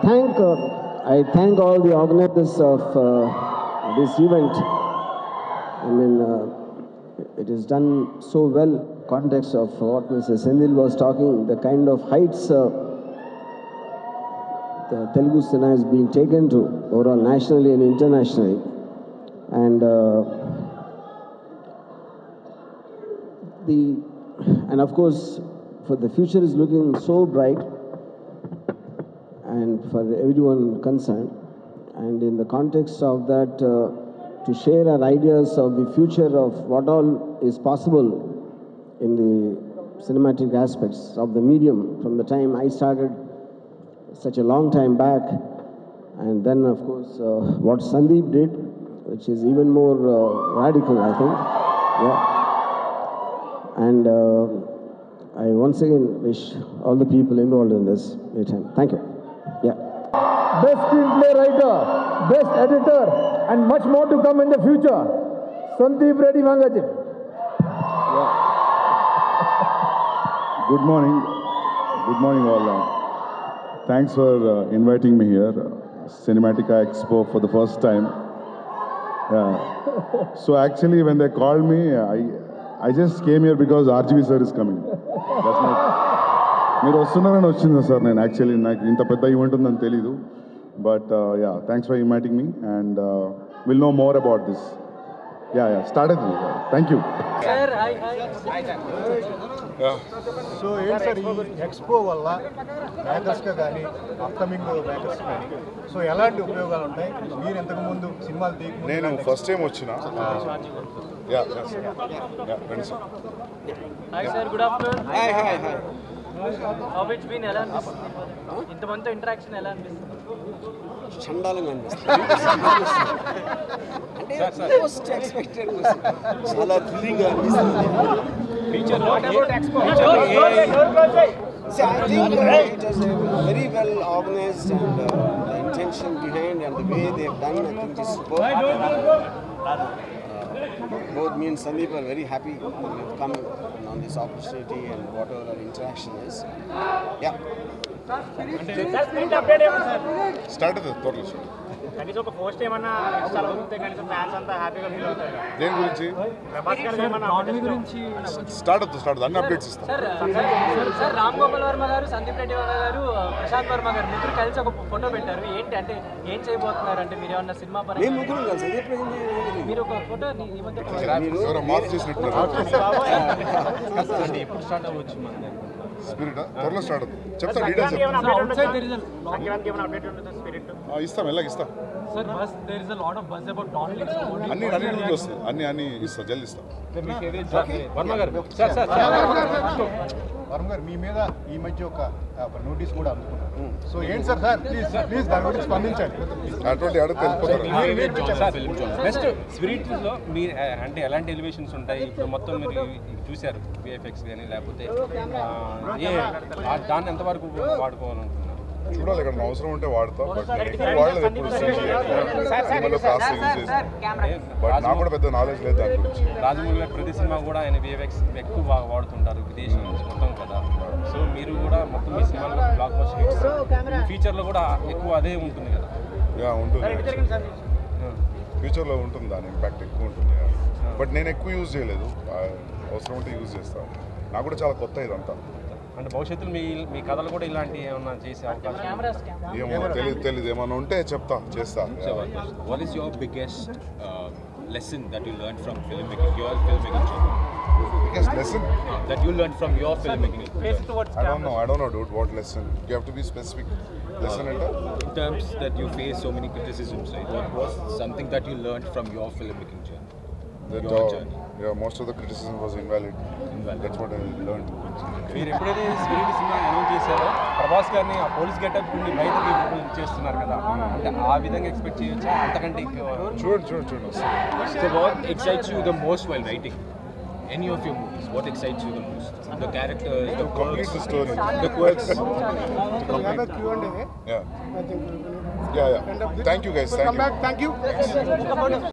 I thank all the organizers of this event. I mean, it is done so well. Context of what Mr. Senthil was talking, the kind of heights the Telugu cinema is being taken to overall nationally and internationally, and of course, for the future is looking so bright, and for everyone concerned, and in the context of that, to share our ideas of the future of what all is possible in the cinematic aspects of the medium from the time I started such a long time back, and then of course what Sandeep did, which is even more radical, I think. Yeah. And I once again wish all the people involved in this great time. Thank you. Yeah. Best screenplay writer, best editor, and much more to come in the future. Sandeep Reddy Mangaji. Good morning all. Thanks for inviting me here, Cinematica Expo for the first time. So actually when they called me, I just came here because RGV sir is coming. That's my... మీరు వస్తున్నారని వచ్చింది sir. నేను actually నాకు ఇంత పెద్ద event ఉందని తెలీదు, but yeah, thanks for inviting me and will know more about this. Yeah start అవుతుంది. Thank you. సో ఏంటి సార్ ఈ ఎక్స్పో వల్ల మేకర్స్గా కానీ అప్కమింగ్ మేకర్స్ కానీ సో ఎలాంటి ఉపయోగాలు ఉంటాయి? మీరు ఇంతకుముందు సినిమాలు తీయకుండా నేను ఫస్ట్ టైం వచ్చిన. రండి sir. Hi sir, good afternoon. Hi. How it's been? ఎలా అనిపిస్తుంది ఇంతమందితో ఇంటరాక్షన్? ఎలా అనిపిస్తుంది? చండాలంగా అనిపిస్తుంది. అంటే మోస్ట్ ఎక్స్పెక్టెడ్, చాలా థ్రిల్లింగ్గా అనిపిస్తుంది. See, I think it was very well organized, and the intention behind and the way they have done, I think is superb. Both me and Sandeep are very happy that we have come on this opportunity and whatever our interaction is. Yeah. Start అవుతుంది త్వరలో. కనీసం ఒక post ఏమన్నా install అవుతుంటే కనీసం fans అంతా హ్యాపీగా feel అవుతారు. దేని గురించి? స్టార్ట్ అవుతుంది. అన్ని అప్డేట్స్ ఇస్తాం. సార్ రామ్ గోపాల్ వర్మ గారు, సందీప్ రెడ్డి గారు, ప్రశాంత్ వర్మ గారు ముగ్గురు కలిసి ఒక ఫోటో పెట్టారు. ఏంటి అంటే ఏం చేయబోతున్నారు అంటే మీరు ఏమన్నా సినిమా పరంగా మీరు ఒక ఫోటో మార్క్ చేసినట్టున్నారు. ఎప్పుడు స్టార్ట్ అవ్వచ్చు? స్పిరిట్ త్వరలో స్టార్ట్ అవుతుంది. చెప్తా డీటెయిల్స్ ఇస్తాం. ఎలాగ ఇస్తాం? అన్ని వస్తాయి. అన్ని ఇస్తాం. జల్దీ ఇస్తాం. వర్మ గారు, మీ మీద ఈ మధ్య ఒక నోటీస్ కూడా అందుకున్నారు. సో ఏంటి సార్ ప్లీజ్ దాని గురించి స్పందించండి. అటువంటి అడిగితే నెక్స్ట్ స్పిరిట్లో మీరు అంటే ఎలాంటి ఎలివేషన్స్ ఉంటాయి? ఇప్పుడు మొత్తం మీరు చూశారు, విఎఫ్ఎక్స్ కానీ లేకపోతే దాన్ని ఎంతవరకు వాడుకోవాలనుకుంటున్నారు? చూడాలి. ఇక్కడ అవసరం ఉంటే వాడతాం, బట్ వాడలేదు ఎప్పుడు. బట్ నాకు కూడా పెద్ద నాలెడ్జ్ లేదు దాని గురించి. రాజమౌళి ప్రతి సినిమా కూడా ఆయన విఎఫ్ఎక్స్ ఎక్కువ బాగా వాడుతుంటారు, విదేశీ నుంచి మొత్తం కదా. సో మీరు కూడా మొత్తం మీ సినిమాలో బ్లాక్ బస్టర్ హిట్స్ ఫ్యూచర్లో కూడా ఎక్కువ అదే ఉంటుంది కదా? ఉంటుంది. ఫ్యూచర్లో ఉంటుంది, దాని ఇంపాక్ట్ ఎక్కువ ఉంటుంది. బట్ నేను ఎక్కువ యూజ్ చేయలేదు. అవసరం ఉంటే యూజ్ చేస్తాను. నాకు కూడా చాలా కొత్త ఇదంతా. అంటే భవిష్యత్తులో మీ కథలు కూడా ఇలాంటి ఏమన్నా చేసే అవకాశం? ఏమో తెలియదు. ఏమన్నా ఉంటే చేస్తా. What is your biggest lesson that you learned from filmmaking, your filmmaking journey? Biggest lesson that you learned from your filmmaking? I don't know, dude. What lesson? You have to be specific. Lesson in terms that you face so many criticisms, right? What was something that you learned from your filmmaking journey? Most of the criticism was invalid. That's what I learned. మీరు ఎప్పుడైతే spirit cinema announce చేశారో ప్రభాస్ గారిని ఆ police getup నుండి బయటకి చేస్తున్నారు కదా, అంటే ఆ విధంగా ఎక్స్పెక్ట్ చేయొచ్చా? అంతకంటే చూడు. So what excites you the most while writing any of your movies? What excites you the most? The characters, the complete the story, the quirks. Yeah. Thank you guys. Thank you.